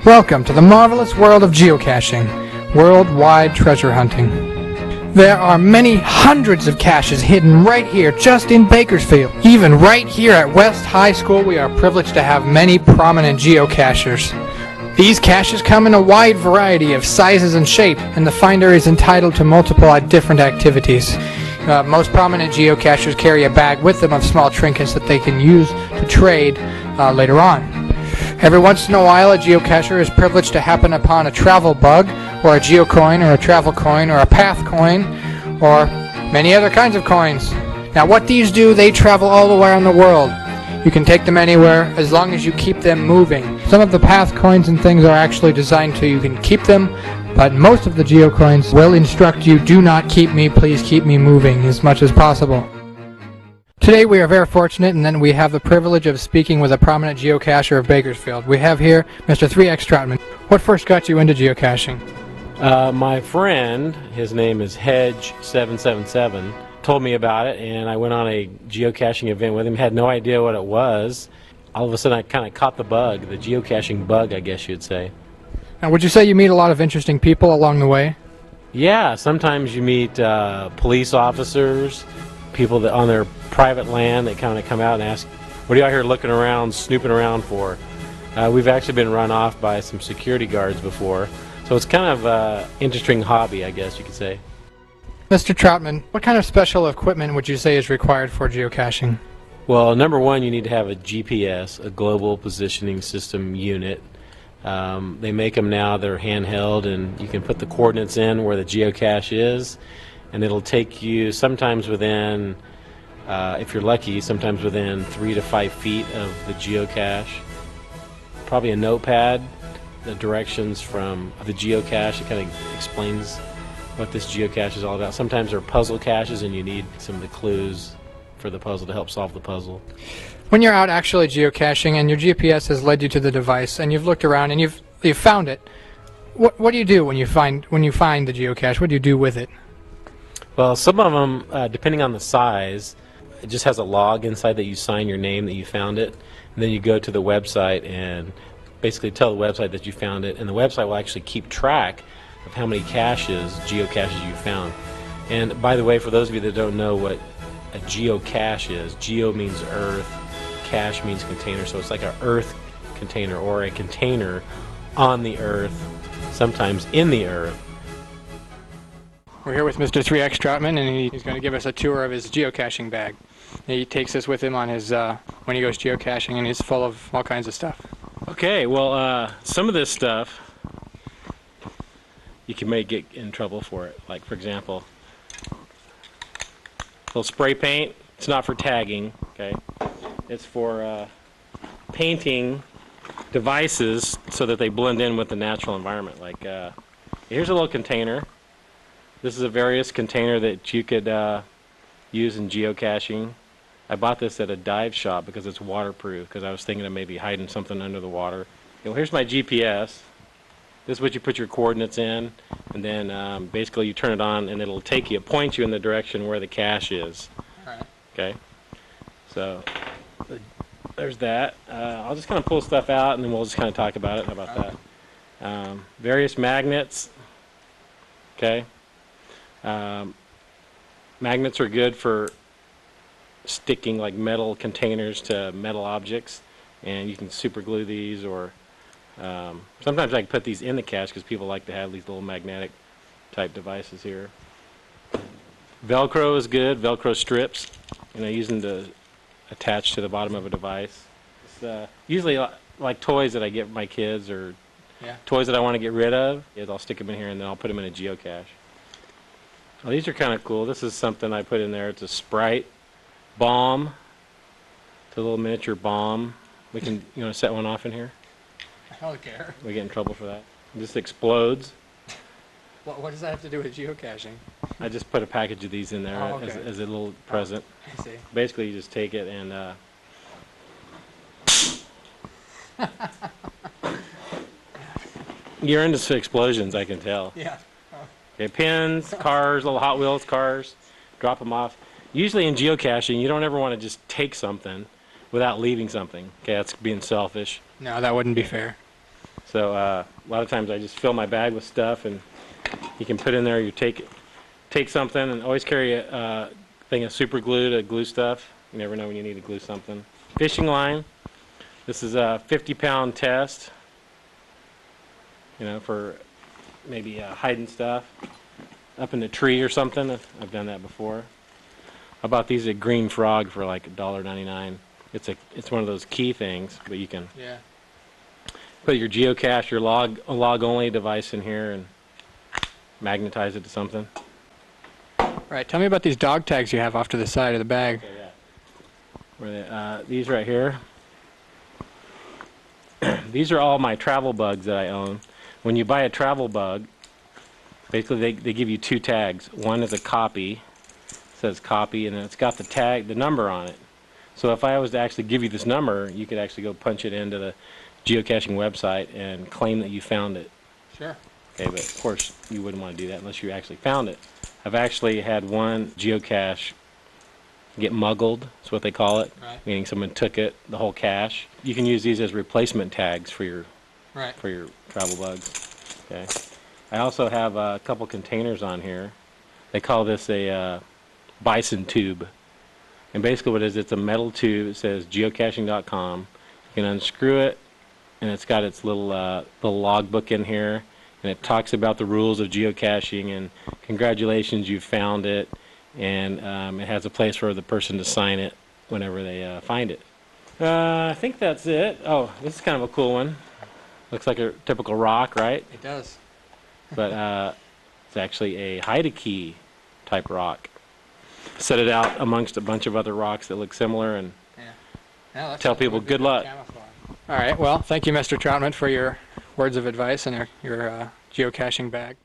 Welcome to the marvelous world of geocaching, worldwide treasure hunting. There are many hundreds of caches hidden right here just in Bakersfield. Even right here at West High School we are privileged to have many prominent geocachers. These caches come in a wide variety of sizes and shape, and the finder is entitled to multiple different activities. Most prominent geocachers carry a bag with them of small trinkets that they can use to trade later on. Every once in a while, a geocacher is privileged to happen upon a travel bug, or a geocoin, or a travel coin, or a path coin, or many other kinds of coins. Now what these do, they travel all around the world. You can take them anywhere as long as you keep them moving. Some of the path coins and things are actually designed so you can keep them, but most of the geocoins will instruct you, do not keep me, please keep me moving as much as possible. Today we are very fortunate in that we have the privilege of speaking with a prominent geocacher of Bakersfield. We have here Mr. 3X Troutman. What first got you into geocaching? My friend, his name is Hedge777, told me about it, and I went on a geocaching event with him. Had no idea what it was. All of a sudden I kind of caught the bug, the geocaching bug, I guess you'd say. Now would you say you meet a lot of interesting people along the way? Yeah, sometimes you meet police officers, people that on their private land that kind of come out and ask, what are you out here looking around, snooping around for? We've actually been run off by some security guards before, so it's kind of an interesting hobby, I guess you could say. Mr. Troutman, what kind of special equipment would you say is required for geocaching? Well, number one, you need to have a GPS, a Global Positioning System unit. They make them now, they're handheld, and you can put the coordinates in where the geocache is, and it'll take you sometimes within, if you're lucky, sometimes within 3 to 5 feet of the geocache. Probably a notepad, the directions from the geocache. It kind of explains what this geocache is all about. Sometimes there are puzzle caches and you need some of the clues for the puzzle to help solve the puzzle. When you're out actually geocaching and your GPS has led you to the device and you've looked around and you've found it, what do you do when you find the geocache? What do you do with it? Well, some of them, depending on the size, it just has a log inside that you sign your name that you found it, and then you go to the website and basically tell the website that you found it, and the website will actually keep track of how many geocaches you found. And by the way, for those of you that don't know what a geocache is, geo means earth, cache means container, so it's like an earth container or a container on the earth, sometimes in the earth. We're here with Mr. 3X Troutman, and he's going to give us a tour of his geocaching bag. He takes us with him on his when he goes geocaching, and he's full of all kinds of stuff. Okay, well, some of this stuff you may get in trouble for it. Like, for example, a little spray paint. It's not for tagging, okay? It's for painting devices so that they blend in with the natural environment. Like, here's a little container. This is a various container that you could use in geocaching. I bought this at a dive shop because it's waterproof, because I was thinking of maybe hiding something under the water. Well, here's my GPS. This is what you put your coordinates in, and then basically you turn it on and it'll take you, point you in the direction where the cache is. Alright. Okay, so there's that. I'll just kind of pull stuff out and then we'll just kind of talk about it. How about that? Various magnets. Okay. Magnets are good for sticking like metal containers to metal objects, and you can super glue these, or sometimes I can put these in the cache because people like to have these little magnetic type devices here. Velcro is good, Velcro strips, and I use them to attach to the bottom of a device. It's usually like toys that I get my kids, or toys that I want to get rid of. I'll stick them in here and then I'll put them in a geocache. Well, these are kind of cool. This is something I put in there. It's a Sprite bomb. It's a little miniature bomb. We can, you want to set one off in here? I don't care. We get in trouble for that. It just explodes. What does that have to do with geocaching? I just put a package of these in there as a little present. I see. Basically, you just take it and you're into explosions, I can tell. Yeah. Okay, pins, cars, little Hot Wheels cars, drop them off. Usually in geocaching, you don't ever want to just take something without leaving something. Okay, that's being selfish. No, that wouldn't be fair. So a lot of times I just fill my bag with stuff, and you can put in there. You take something, and always carry a thing of super glue to glue stuff. You never know when you need to glue something. Fishing line. This is a 50-pound test. You know, for maybe hiding stuff up in a tree or something. I've done that before. I bought these at Green Frog for like $1.99. It's one of those key things, but you can put your geocache, your log only device in here and magnetize it to something. Right. Tell me about these dog tags you have off to the side of the bag. Okay, these right here. These are all my travel bugs that I own. When you buy a travel bug, basically they give you 2 tags. One is a copy, says copy, and then it's got the number on it. So if I was to actually give you this number, you could actually go punch it into the geocaching website and claim that you found it. Sure. Okay, but of course you wouldn't want to do that unless you actually found it. I've actually had one geocache get muggled, that's what they call it, meaning someone took the whole cache. You can use these as replacement tags for your travel bugs. Okay. I also have a couple containers on here. They call this a bison tube. And basically what it is, it's a metal tube. It says geocaching.com. You can unscrew it, and it's got its little logbook in here, and it talks about the rules of geocaching, and congratulations, you found it, and it has a place for the person to sign it whenever they find it. I think that's it. Oh, this is kind of a cool one. Looks like a typical rock, right? It does. But it's actually a hide-a-key type rock. Set it out amongst a bunch of other rocks that look similar, and tell people good luck. All right. Well, thank you, Mr. Troutman, for your words of advice and your geocaching bag.